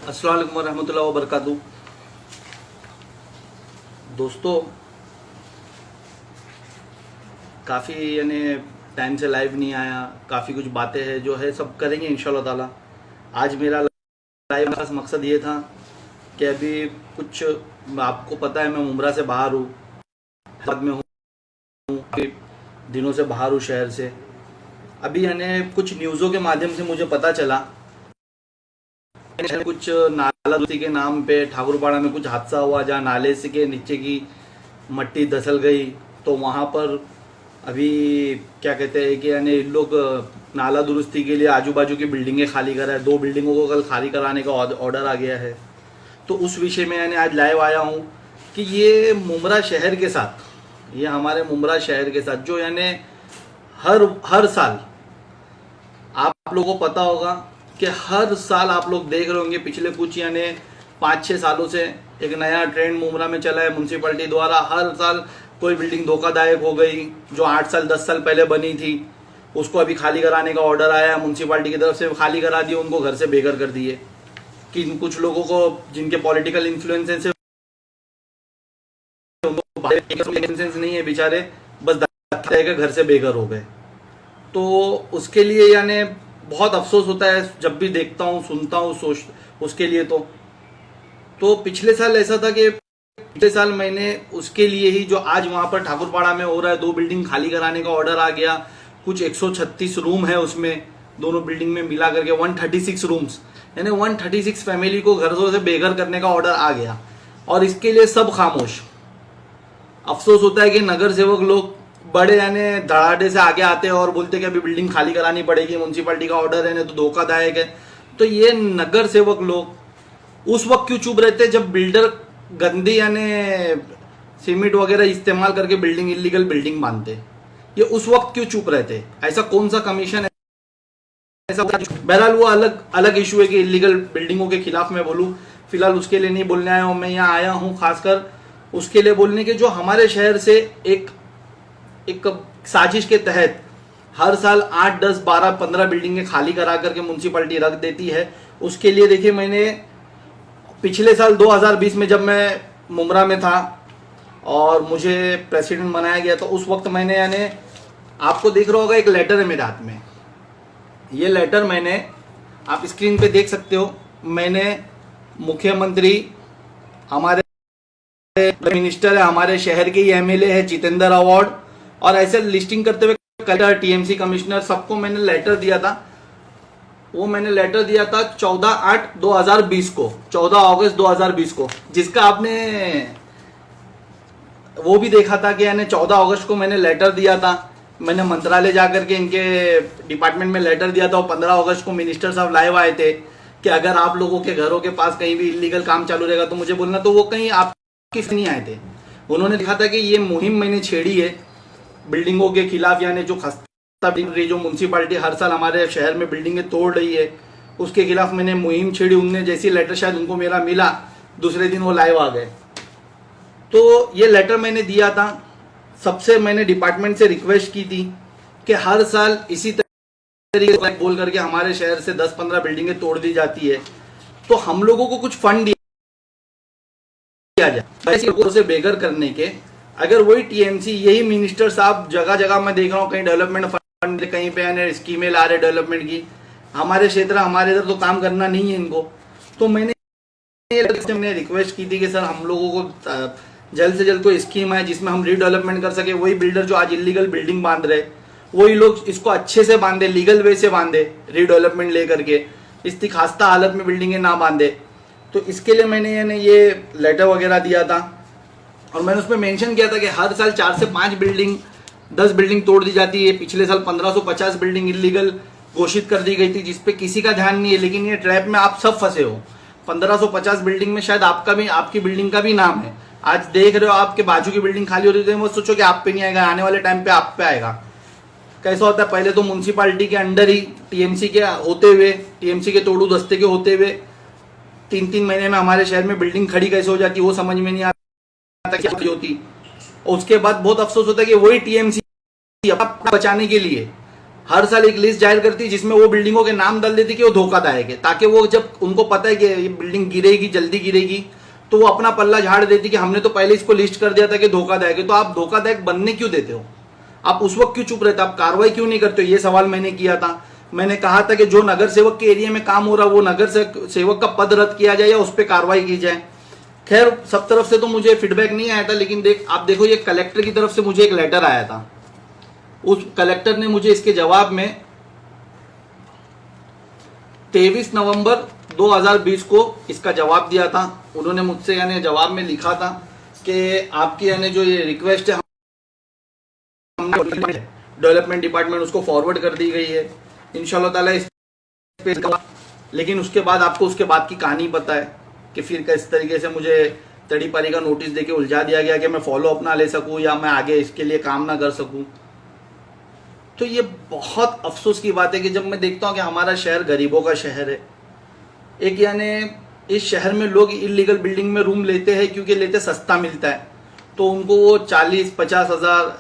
अस्सलाम वालेकुम रहमतुल्लाहि व बरकातहू। दोस्तों, काफ़ी यानी टाइम से लाइव नहीं आया, काफ़ी कुछ बातें हैं जो है सब करेंगे इंशाल्लाह ताला। आज मेरा लाइव का मकसद ये था कि अभी कुछ आपको पता है मैं उम्रा से बाहर हूँ, बाद में हूँ, दिनों से बाहर हूँ शहर से। अभी यानी कुछ न्यूज़ों के माध्यम से मुझे पता चला कुछ नाला दोस्ती के नाम पे ठाकुरपाड़ा में कुछ हादसा हुआ, जहाँ नाले से के नीचे की मट्टी धसल गई। तो वहाँ पर अभी क्या कहते हैं कि यानी लोग नाला दुरुस्ती के लिए आजू बाजू की बिल्डिंगें खाली कर रहे हैं। 2 बिल्डिंगों को कल खाली कराने का ऑर्डर आ गया है। तो उस विषय में यानी आज लाइव आया हूँ कि ये मुमरा शहर के साथ, ये हमारे मुमरा शहर के साथ जो यानी हर साल आप लोगों को पता होगा कि हर साल आप लोग देख रहे होंगे पिछले कुछ यानी 5-6 सालों से एक नया ट्रेंड मुमरा में चला है म्यूनसिपैलिटी द्वारा। हर साल कोई बिल्डिंग धोखादायक हो गई जो 8 साल 10 साल पहले बनी थी, उसको अभी खाली कराने का ऑर्डर आया म्यूनसिपैलिटी की तरफ से, खाली करा दिए, उनको घर से बेघर कर दिए। कि कुछ लोगों को जिनके पॉलिटिकल इन्फ्लुएंसेस नहीं है बेचारे, बस घर से बेघर हो गए। तो उसके लिए यानी बहुत अफसोस होता है जब भी देखता हूँ, सुनता हूँ, उसके लिए। तो पिछले साल ऐसा था कि पिछले साल मैंने उसके लिए ही जो आज वहां पर ठाकुरपाड़ा में हो रहा है, 2 बिल्डिंग खाली कराने का ऑर्डर आ गया। कुछ 136 रूम है उसमें, दोनों बिल्डिंग में मिला करके 136 रूम्स, यानी 136 फैमिली को घरों से बेघर करने का ऑर्डर आ गया। और इसके लिए सब खामोश। अफसोस होता है कि नगर सेवक लोग बड़े यानी धड़ाधड़ से आगे आते हैं और बोलते कि अभी बिल्डिंग खाली करानी पड़ेगी, म्यूनसिपैलिटी का ऑर्डर है, नहीं तो धोखादायक है। तो ये नगर सेवक लोग उस वक्त क्यों चुप रहते जब बिल्डर गंदी यानी सीमेंट वगैरह इस्तेमाल करके बिल्डिंग इलीगल बिल्डिंग बांधते? ये उस वक्त क्यों चुप रहते? ऐसा कौन सा कमीशन है? ऐसा बहरहाल वो अलग इशू है कि इलीगल बिल्डिंगों के खिलाफ मैं बोलूँ। फिलहाल उसके लिए नहीं बोलने आया हूँ, मैं यहाँ आया हूँ खासकर उसके लिए बोलने के जो हमारे शहर से एक साजिश के तहत हर साल 8, 10, 12, 15 बिल्डिंगें खाली करा करके म्यूनसिपैलिटी रख देती है। उसके लिए देखिए, मैंने पिछले साल 2020 में जब मैं मुमरा में था और मुझे प्रेसिडेंट बनाया गया, तो उस वक्त मैंने यानी आपको देख रहा होगा एक लेटर है मेरे हाथ में। ये लेटर मैंने, आप स्क्रीन पे देख सकते हो, मैंने मुख्यमंत्री, हमारे मिनिस्टर है, हमारे शहर के एमएलए है जितेंद्र अवार्ड, और ऐसे लिस्टिंग करते हुए कलेक्टर, टीएमसी कमिश्नर, सबको मैंने लेटर दिया था। वो मैंने लेटर दिया था 14/8/2020 को, 14 अगस्त 2020 को, जिसका आपने वो भी देखा था कि यानी 14 अगस्त को मैंने लेटर दिया था। मैंने मंत्रालय जाकर के इनके डिपार्टमेंट में लेटर दिया था और 15 अगस्त को मिनिस्टर साहब लाइव आए थे कि अगर आप लोगों के घरों के पास कहीं भी इलीगल काम चालू रहेगा तो मुझे बोलना। तो वो कहीं आपकी नहीं आए थे। उन्होंने लिखा था कि ये मुहिम मैंने छेड़ी है बिल्डिंगों के खिलाफ, यानी जो खस्ता बिल्डिंग, जो म्यूनसिपैलिटी हर साल हमारे शहर में बिल्डिंगें तोड़ रही है, उसके खिलाफ मैंने मुहिम छेड़ी। उनने जैसी लेटर शायद उनको मेरा मिला, दूसरे दिन वो लाइव आ गए। तो ये लेटर मैंने दिया था। सबसे मैंने डिपार्टमेंट से रिक्वेस्ट की थी कि हर साल इसी तरीके से बोल करके हमारे शहर से 10-15 बिल्डिंगें तोड़ दी जाती है, तो हम लोगों को कुछ फंड दिया जाए ऐसे लोगों से बेघर करने के। अगर वही टीएमसी, यही मिनिस्टर साहब जगह जगह मैं देख रहा हूँ कहीं डेवलपमेंट फंड, कहीं पे स्कीमें ला रहे डेवलपमेंट की, हमारे क्षेत्र हमारे इधर तो काम करना नहीं है इनको। तो मैंने रिक्वेस्ट की थी कि सर हम लोगों को जल्द से जल्द कोई स्कीम है जिसमें हम रीडेवलपमेंट कर सके। वही बिल्डर जो आज इलीगल बिल्डिंग बांध रहे, वही लोग इसको अच्छे से बांधे, लीगल वे से बांधे, रीडेवलपमेंट लेकर के, इतनी खास्ता हालत में बिल्डिंगें ना बांधे। तो इसके लिए मैंने यानी ये लेटर वगैरह दिया था और मैंने उसमें मेंशन किया था कि हर साल 4 से 5 बिल्डिंग, 10 बिल्डिंग तोड़ दी जाती है। पिछले साल 1550 बिल्डिंग इलीगल घोषित कर दी गई थी, जिसपे किसी का ध्यान नहीं है। लेकिन ये ट्रैप में आप सब फंसे हो। 1550 बिल्डिंग में शायद आपका भी, आपकी बिल्डिंग का भी नाम है। आज देख रहे हो आपके बाजू की बिल्डिंग खाली हो रही है, वो सोचो कि आप पे नहीं आएगा, आने वाले टाइम पे आप पे आएगा। कैसा होता है, पहले तो म्यूनसिपैलिटी के अंडर ही टीएमसी के होते हुए, टीएमसी के तोड़ू दस्ते के होते हुए 3-3 महीने में हमारे शहर में बिल्डिंग खड़ी कैसे हो जाती, वो समझ में नहीं आता क्या होती। और उसके बाद बहुत अफसोस होता है कि वही टीएमसी बचाने के लिए हर साल एक लिस्ट जाहिर करती है जिसमें वो बिल्डिंगों के नाम डाल देती कि वो धोखादायक है, ताकि वो जब उनको पता है कि ये बिल्डिंग गिरेगी, जल्दी गिरेगी, तो वो अपना पल्ला झाड़ देती कि हमने तो पहले इसको लिस्ट कर दिया था कि धोखादायक है। तो आप धोखादायक बनने क्यों देते हो? आप उस वक्त क्यों चुप रहते? आप कार्रवाई क्यों नहीं करते हो? ये सवाल मैंने किया था। मैंने कहा था कि जो नगर सेवक के एरिया में काम हो रहा है वो नगर सेवक का पद रद्द किया जाए या उस पर कार्रवाई की जाए। खैर सब तरफ से तो मुझे फीडबैक नहीं आया था, लेकिन आप देखो ये कलेक्टर की तरफ से मुझे एक लेटर आया था। उस कलेक्टर ने मुझे इसके जवाब में 23 नवंबर 2020 को इसका जवाब दिया था। उन्होंने मुझसे यानी जवाब में लिखा था कि आपकी यानी जो ये रिक्वेस्ट है डेवलपमेंट डिपार्टमेंट उसको फॉरवर्ड कर दी गई है इंशाल्लाह ताला इस पे। लेकिन उसके बाद आपको उसके बाद की कहानी पता है कि फिर किस तरीके से मुझे तड़ी पारी का नोटिस देके उलझा दिया गया कि मैं फॉलो अप ना ले सकूं या मैं आगे इसके लिए काम ना कर सकूं। तो ये बहुत अफसोस की बात है कि जब मैं देखता हूं कि हमारा शहर गरीबों का शहर है, एक यानी इस शहर में लोग इलीगल बिल्डिंग में रूम लेते हैं क्योंकि लेते सस्ता मिलता है, तो उनको वो 40-50 हज़ार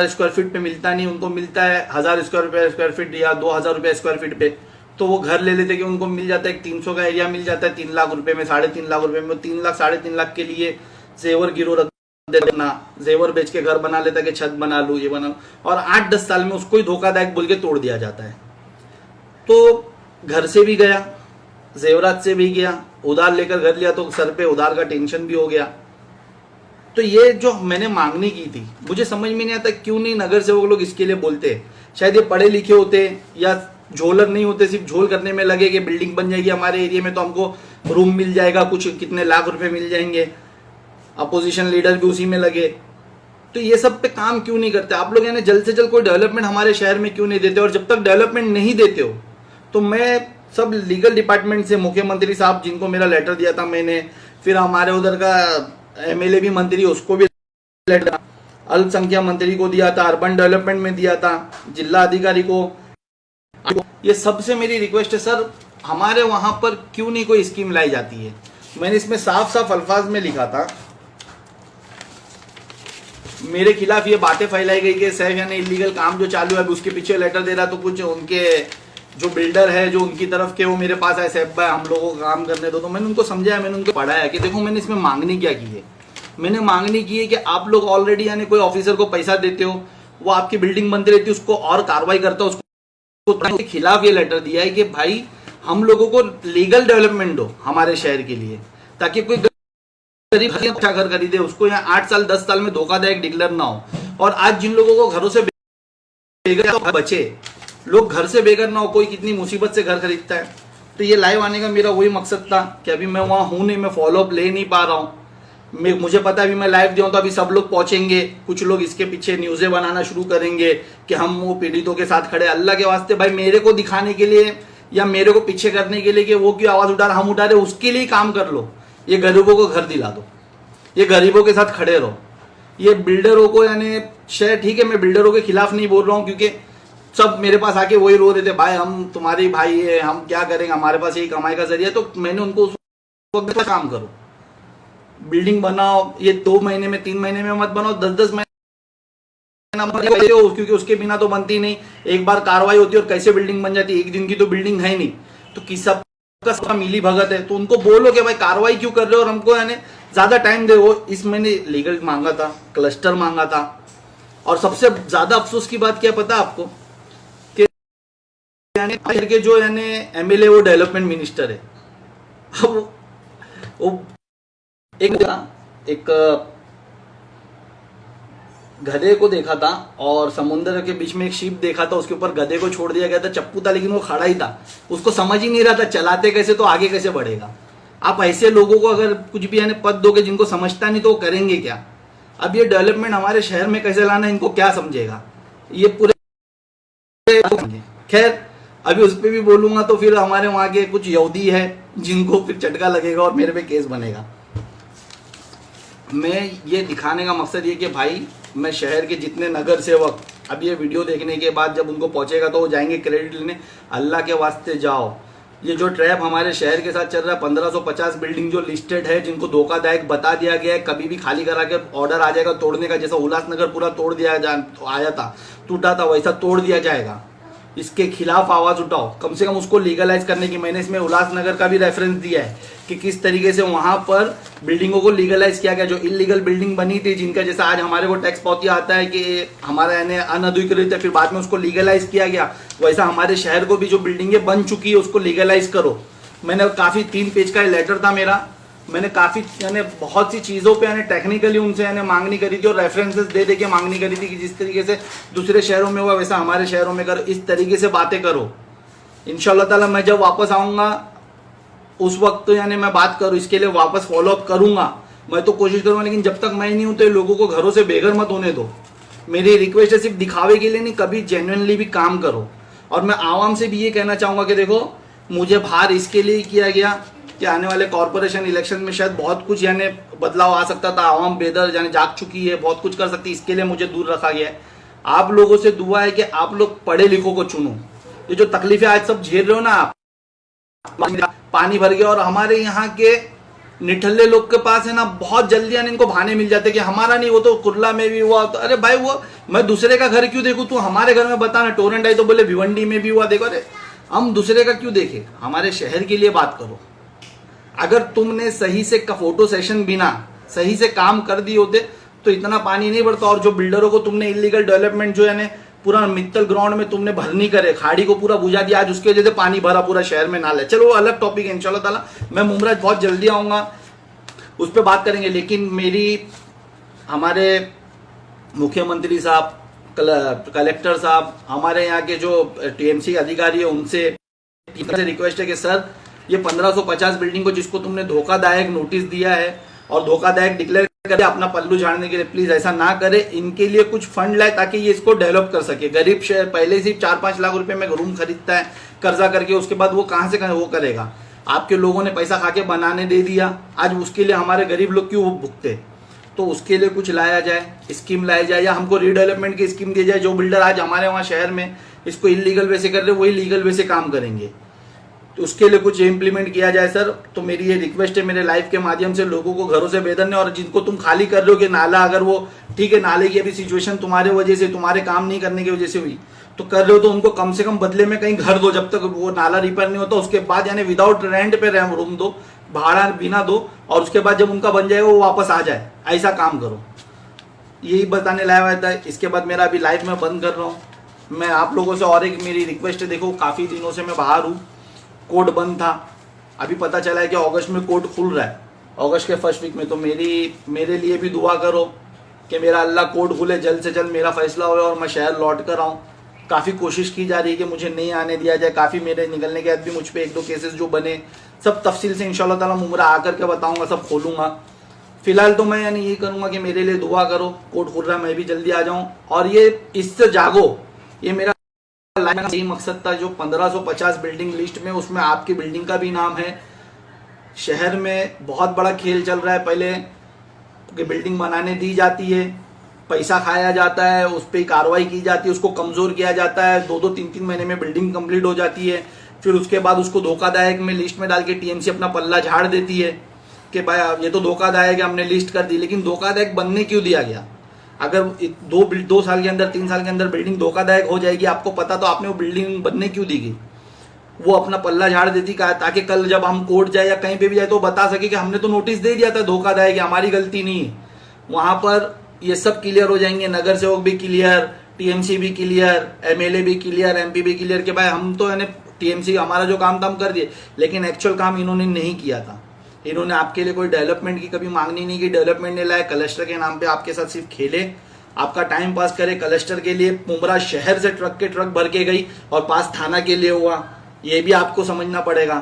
स्क्वायर फीट पे मिलता नहीं, उनको मिलता है 1000 स्क्वायर फीट या 2000 रुपये स्क्वायर फीट पे। तो वो घर ले लेते कि उनको मिल जाता है 300 का एरिया मिल जाता है 3 लाख रुपए में, 3.5 लाख रुपए में। 3 लाख 3.5 लाख के लिए जेवर गिरो रख देना, जेवर बेच के घर बना लेता कि छत बना लूँ, ये बना लूँ, और 8-10 साल में उसको ही धोखादायक बोल के तोड़ दिया जाता है। तो घर से भी गया, जेवरात से भी गया, उधार लेकर घर लिया तो सर पे उधार का टेंशन भी हो गया। तो ये जो मैंने मांगनी की थी, मुझे समझ में नहीं आता क्यों नहीं नगर सेवक लोग इसके लिए बोलते। शायद ये पढ़े लिखे होते या झोलर नहीं होते, सिर्फ झोल करने में लगे कि बिल्डिंग बन जाएगी हमारे एरिया में तो हमको रूम मिल जाएगा, कुछ कितने लाख रुपए मिल जाएंगे, अपोजिशन लीडर भी उसी में लगे। तो ये सब पे काम क्यों नहीं करते आप लोग? यानी जल्द से जल्द कोई डेवलपमेंट हमारे शहर में क्यों नहीं देते? और जब तक डेवलपमेंट नहीं देते हो तो मैं सब लीगल डिपार्टमेंट से, मुख्यमंत्री साहब जिनको मेरा लेटर दिया था मैंने, फिर हमारे उधर का एमएलए भी मंत्री उसको भी लेटर, अल्पसंख्यक मंत्री को दिया था, अर्बन डेवलपमेंट में दिया था, जिला अधिकारी को, ये सबसे मेरी रिक्वेस्ट है सर हमारे वहां पर क्यों नहीं कोई स्कीम लाई जाती है। मैंने इसमें साफ साफ अल्फाज में लिखा था, मेरे खिलाफ ये बातें फैलाई गई कि सैफ यानी इलीगल काम जो चालू है, उसके पीछे लेटर दे रहा, तो कुछ उनके जो बिल्डर है जो उनकी तरफ के वो मेरे पास आए, सैफ भाई हम लोगों को काम करने दो। तो मैंने उनको समझाया, मैंने उनको पढ़ाया कि देखो मैंने इसमें मांगनी क्या की है। मैंने मांगनी की है कि आप लोग ऑलरेडी यानी कोई ऑफिसर को पैसा देते हो, वो आपकी बिल्डिंग बनती रहती है, उसको और कार्रवाई करता है, उसको खिलाफ ये लेटर दिया है कि भाई हम लोगों को लीगल डेवलपमेंट दो हमारे शहर के लिए, ताकि कोई गरीब अच्छा घर खरीदे, उसको यहाँ 8 साल 10 साल में धोखादायक डिक्लेयर ना हो। और आज जिन लोगों को घरों से बेघर बचे, लोग घर से बेघर ना हो, कोई कितनी मुसीबत से घर खरीदता है। तो ये लाइव आने का मेरा वही मकसद था कि अभी मैं वहाँ हूँ नहीं, मैं फॉलोअप ले नहीं पा रहा हूँ। मुझे पता है अभी मैं लाइव दिया तो अभी सब लोग पहुंचेंगे, कुछ लोग इसके पीछे न्यूज़ें बनाना शुरू करेंगे कि हम वो पीड़ितों के साथ खड़े। अल्लाह के वास्ते भाई मेरे को दिखाने के लिए या मेरे को पीछे करने के लिए कि वो क्यों आवाज़ उठा रहा हम उठा रहे, उसके लिए काम कर लो। ये गरीबों को घर दिला दो, ये गरीबों के साथ खड़े रहो। ये बिल्डरों को यानी शायद ठीक है, मैं बिल्डरों के खिलाफ नहीं बोल रहा हूँ, क्योंकि सब मेरे पास आके वही रो रहे थे, भाई हम तुम्हारे भाई है, हम क्या करेंगे, हमारे पास यही कमाई का जरिया। तो मैंने उनको उस वक्त काम करो, बिल्डिंग बनाओ, ये 2 महीने में 3 महीने में मत बनाओ, 10-10 महीने, क्योंकि उसके बिना तो बनती नहीं। एक बार कार्रवाई होती है और कैसे बिल्डिंग बन जाती है, एक दिन की तो बिल्डिंग है नहीं। तो किस सबका मिली भगत है, तो उनको बोलो कि भाई कार्रवाई क्यों कर रहे हो और हमको यानी ज्यादा टाइम दे। वो इस मैंने लीगल मांगा था, क्लस्टर मांगा था, और सबसे ज्यादा अफसोस की बात क्या पता आपको कि के जो यानी एमएलए वो डेवलपमेंट मिनिस्टर है। अब वो एक गधे को देखा था और समुद्र के बीच में एक शिप देखा था, उसके ऊपर गधे को छोड़ दिया गया था, चप्पू था लेकिन वो खड़ा ही था, उसको समझ ही नहीं रहा था चलाते कैसे तो आगे कैसे बढ़ेगा। आप ऐसे लोगों को अगर कुछ भी यानी पद दोगे जिनको समझता नहीं तो वो करेंगे क्या? अब ये डेवलपमेंट हमारे शहर में कैसे लाना है इनको क्या समझेगा ये पूरे। खैर अभी उस पर भी बोलूंगा तो फिर हमारे वहां के कुछ यहूदी है जिनको फिर चटका लगेगा और मेरे पे केस बनेगा। मैं ये दिखाने का मकसद ये कि भाई मैं शहर के जितने नगर सेवक अब ये वीडियो देखने के बाद जब उनको पहुंचेगा तो वो जाएंगे क्रेडिट लेने, अल्लाह के वास्ते जाओ, ये जो ट्रैप हमारे शहर के साथ चल रहा है, 1550 बिल्डिंग जो लिस्टेड है, जिनको धोखादायक बता दिया गया है, कभी भी खाली करा के ऑर्डर आ जाएगा तोड़ने का। जैसा उल्लासनगर पूरा तोड़ दिया आया था, टूटा था, वैसा तोड़ दिया जाएगा। इसके खिलाफ आवाज उठाओ, कम से कम उसको लीगलाइज करने की। मैंने इसमें उल्लासनगर का भी रेफरेंस दिया है कि किस तरीके से वहां पर बिल्डिंगों को लीगलाइज किया गया। जो इलीगल बिल्डिंग बनी थी, जिनका जैसा आज हमारे को टैक्स पावती आता है कि हमारा यानी अनधिकृत है, फिर बाद में उसको लीगलाइज किया गया, वैसा हमारे शहर को भी जो बिल्डिंगें बन चुकी है उसको लीगलाइज करो। मैंने काफी 3 पेज का लेटर था मेरा, मैंने काफी यानी बहुत सी चीजों पे यानी टेक्निकली उनसे यानी मांगनी करी थी और रेफरेंसेस दे दे के मांगनी करी थी कि जिस तरीके से दूसरे शहरों में हुआ वैसा हमारे शहरों में करो, इस तरीके से बातें करो। इंशाल्लाह ताला मैं जब वापस आऊंगा उस वक्त तो यानी मैं बात करूँ, इसके लिए वापस फॉलोअप करूंगा, मैं तो कोशिश करूंगा। लेकिन जब तक मैं नहीं हूं तो लोगों को घरों से बेघर मत होने दो। मेरी रिक्वेस्ट है, सिर्फ दिखावे के लिए नहीं, कभी जेन्युइनली भी काम करो। और मैं आवाम से भी ये कहना चाहूंगा कि देखो, मुझे बाहर इसके लिए किया गया कि आने वाले कॉर्पोरेशन इलेक्शन में शायद बहुत कुछ यानी बदलाव आ सकता था। आवाम बेदर यानी जाग चुकी है, बहुत कुछ कर सकती है, इसके लिए मुझे दूर रखा गया है। आप लोगों से दुआ है कि आप लोग पढ़े लिखों को चुनो। ये जो तकलीफें आज सब झेल रहे हो ना आप, पानी भर गया, और हमारे यहाँ के निठल्ले लोग के पास है ना बहुत जल्दी यानी इनको बहाने मिल जाते कि हमारा नहीं, वो तो कुर्ला में भी हुआ। तो अरे भाई, वो मैं दूसरे का घर क्यों देखूं? तू हमारे घर में बता ना। टोरेंट आई तो बोले भिवंडी में भी हुआ। देखो, अरे हम दूसरे का क्यों देखे? हमारे शहर के लिए बात करो। अगर तुमने सही से फोटो सेशन बिना सही से काम कर दिए होते तो इतना पानी नहीं बढ़ता। और जो बिल्डरों को तुमने इलीगल डेवलपमेंट जो यानी पूरा मित्तल ग्राउंड में तुमने भरनी करे, खाड़ी को पूरा बुझा दिया, आज उसकी वजह से पानी भरा पूरा शहर में नाले। चलो वो अलग टॉपिक है, इंशाल्लाह ताला मैं मुमराज बहुत जल्दी आऊंगा, उस पर बात करेंगे। लेकिन मेरी हमारे मुख्यमंत्री साहब, कलेक्टर साहब, हमारे यहाँ के जो टीएमसी अधिकारी है, उनसे रिक्वेस्ट है कि सर, ये 1550 बिल्डिंग को जिसको तुमने धोखादायक नोटिस दिया है और धोखादायक डिक्लेयर करे अपना पल्लू झाड़ने के लिए, प्लीज ऐसा ना करे। इनके लिए कुछ फंड लाए ताकि ये इसको डेवलप कर सके। गरीब शहर पहले से 4-5 लाख रुपए में रूम खरीदता है कर्जा करके, उसके बाद वो कहां से वो करेगा? आपके लोगों ने पैसा खा के बनाने दे दिया, आज उसके लिए हमारे गरीब लोग क्यों भुगते? तो उसके लिए कुछ लाया जाए, स्कीम लाई जाए, या हमको रीडेवलपमेंट की स्कीम दी जाए। जो बिल्डर आज हमारे वहाँ शहर में इसको इलीगल वे से कर रहे, वही लीगल वे से काम करेंगे, तो उसके लिए कुछ इम्प्लीमेंट किया जाए सर। तो मेरी ये रिक्वेस्ट है मेरे लाइफ के माध्यम से लोगों को घरों से बेदरने, और जिनको तुम खाली कर रहे हो कि नाला, अगर वो ठीक है, नाले की अभी सिचुएशन तुम्हारे वजह से, तुम्हारे काम नहीं करने की वजह से हुई, तो कर रहे हो तो उनको कम से कम बदले में कहीं घर दो जब तक वो नाला रिपेयर नहीं होता। उसके बाद यानी विदाउट रेंट पे रूम दो, भाड़ा बिना दो, और उसके बाद जब उनका बन जाएगा वो वापस आ जाए, ऐसा काम करो। यही बताने लाया हुआ था। इसके बाद मेरा अभी लाइफ में बंद कर रहा हूँ। मैं आप लोगों से और एक मेरी रिक्वेस्ट है, देखो काफ़ी दिनों से मैं बाहर हूँ, कोर्ट बंद था, अभी पता चला है कि अगस्त में कोर्ट खुल रहा है, अगस्त के फर्स्ट वीक में। तो मेरे लिए भी दुआ करो कि मेरा अल्लाह कोर्ट खुले, जल्द से जल्द मेरा फैसला हो और मैं शहर लौट कर आऊँ। काफ़ी कोशिश की जा रही है कि मुझे नहीं आने दिया जाए। काफ़ी मेरे निकलने के बाद भी मुझ पर 1-2 केसेस जो बने, सब तफसील से इंशाल्लाह ताला मुमरा आकर के बताऊँगा, सब खोलूँगा। फिलहाल तो मैं यानी यही करूँगा कि मेरे लिए दुआ करो, कोर्ट खुल रहा है, मैं भी जल्दी आ जाऊँ और ये इससे जागो। ये मेरा यही मकसद था। जो 1550 बिल्डिंग लिस्ट में, उसमें आपकी बिल्डिंग का भी नाम है। शहर में बहुत बड़ा खेल चल रहा है, पहले कि बिल्डिंग बनाने दी जाती है, पैसा खाया जाता है, उस पर कार्रवाई की जाती है, उसको कमज़ोर किया जाता है, 2-2, 3-3 महीने में बिल्डिंग कंप्लीट हो जाती है। फिर उसके बाद उसको धोखादायक में लिस्ट में डाल के टीएमसी अपना पल्ला झाड़ देती है कि भाई ये तो धोखादायक है, हमने लिस्ट कर दी। लेकिन धोखादायक बनने क्यों दिया गया? अगर 2 साल के अंदर, 3 साल के अंदर बिल्डिंग धोखादायक हो जाएगी, आपको पता, तो आपने वो बिल्डिंग बनने क्यों दी गई? वो अपना पल्ला झाड़ देती ताकि कल जब हम कोर्ट जाए या कहीं पे भी जाए तो बता सके कि हमने तो नोटिस दे दिया था धोखादायक, हमारी गलती नहीं है। वहां पर ये सब क्लियर हो जाएंगे, नगर सेवक भी क्लियर, टीएमसी भी क्लियर, एमएलए भी क्लियर, एमपी भी क्लियर कि भाई हम तो यानी टीएमसी हमारा जो काम था हम कर दिए, लेकिन एक्चुअल काम इन्होंने नहीं किया था। इन्होंने आपके लिए कोई डेवलपमेंट की कभी मांगनी नहीं की, डेवलपमेंट नहीं लाए, कलेक्टर के नाम पे आपके साथ सिर्फ खेले, आपका टाइम पास करे। कलेक्टर के लिए मुमरा शहर से ट्रक के ट्रक भर के गई और पास थाना के लिए हुआ, ये भी आपको समझना पड़ेगा।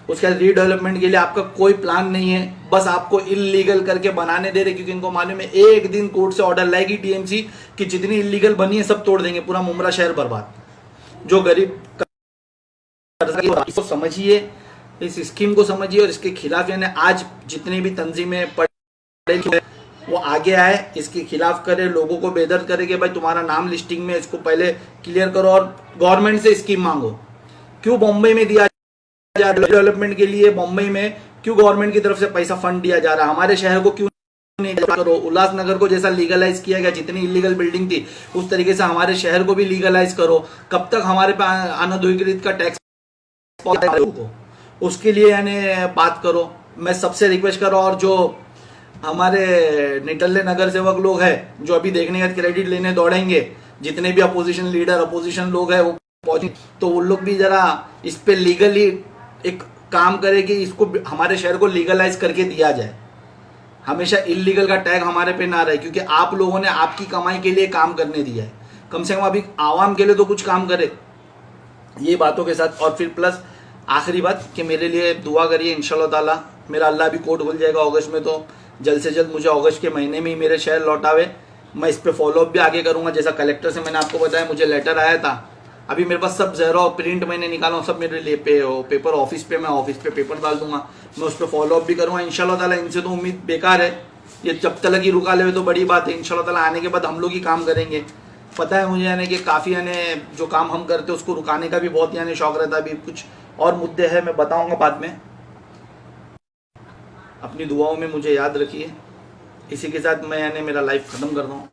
उसके बाद रीडेवलपमेंट के लिए आपका कोई प्लान नहीं है, बस आपको इलीगल करके बनाने दे रहे, क्योंकि इनको मालूम है एक दिन कोर्ट से ऑर्डर लाएगी टीएमसी कि जितनी इलीगल बनी है सब तोड़ देंगे, पूरा मुमरा शहर बर्बाद। जो गरीब इसको समझिए, इस स्कीम को समझिए और इसके खिलाफ यानी आज जितनी भी तंजीमें पढ़े वो आगे आए, इसके खिलाफ करे, लोगों को बेदर्द करे कि भाई तुम्हारा नाम लिस्टिंग में, इसको पहले क्लियर करो और गवर्नमेंट से स्कीम मांगो। क्यों बॉम्बे में दिया जा रहा है डेवलपमेंट के लिए, मुंबई में क्यों गवर्नमेंट की तरफ से पैसा फंड दिया जा रहा है, हमारे शहर को क्यों नहीं करो। उल्लासनगर को जैसा लीगलाइज किया गया, जितनी इलीगल बिल्डिंग थी उस तरीके से हमारे शहर को भी लीगलाइज करो। कब तक हमारे पे अनधिकृत का टैक्स, उसके लिए यानी बात करो। मैं सबसे रिक्वेस्ट कर रहा हूँ, और जो हमारे निटल्ले नगर सेवक लोग हैं जो अभी देखने का क्रेडिट लेने दौड़ेंगे, जितने भी अपोजिशन लीडर अपोजिशन लोग हैं वो पहुंचे, तो उन लोग भी जरा इस पे लीगली एक काम करे कि इसको हमारे शहर को लीगलाइज करके दिया जाए। हमेशा इलीगल का टैग हमारे पे ना रहे, क्योंकि आप लोगों ने आपकी कमाई के लिए काम करने दिया है। कम से कम अभी आवाम के लिए तो कुछ काम करे। ये बातों के साथ, और फिर प्लस आखिरी बात कि मेरे लिए दुआ करिए, इंशाल्लाह ताला मेरा अल्लाह भी कोर्ट खुल जाएगा अगस्त में, तो जल्द से जल्द मुझे अगस्त के महीने में ही मेरे शहर लौटावे। मैं इस पर फॉलोअप भी आगे करूँगा। जैसा कलेक्टर से मैंने आपको बताया, मुझे लेटर आया था, अभी मेरे पास सब ज़ेरो प्रिंट मैंने निकाला हूँ, सब मेरे लिए पेपर ऑफिस पे, मैं ऑफिस पे पेपर डाल दूंगा। मैं उस पर फॉलोअप भी करूँगा इंशाल्लाह ताला। इनसे तो उम्मीद बेकार है, ये जब तक ही रुका ले तो बड़ी बात है। इंशाल्लाह ताला आने के बाद हम लोग ही काम करेंगे। पता है मुझे यानी कि काफ़ी यानी जो काम हम करते हैं उसको रुकाने का भी बहुत यानी शौक रहता है। अभी कुछ और मुद्दे हैं, मैं बताऊँगा बाद में। अपनी दुआओं में मुझे याद रखिए। इसी के साथ मैं यानी मेरा लाइफ ख़त्म करता हूँ।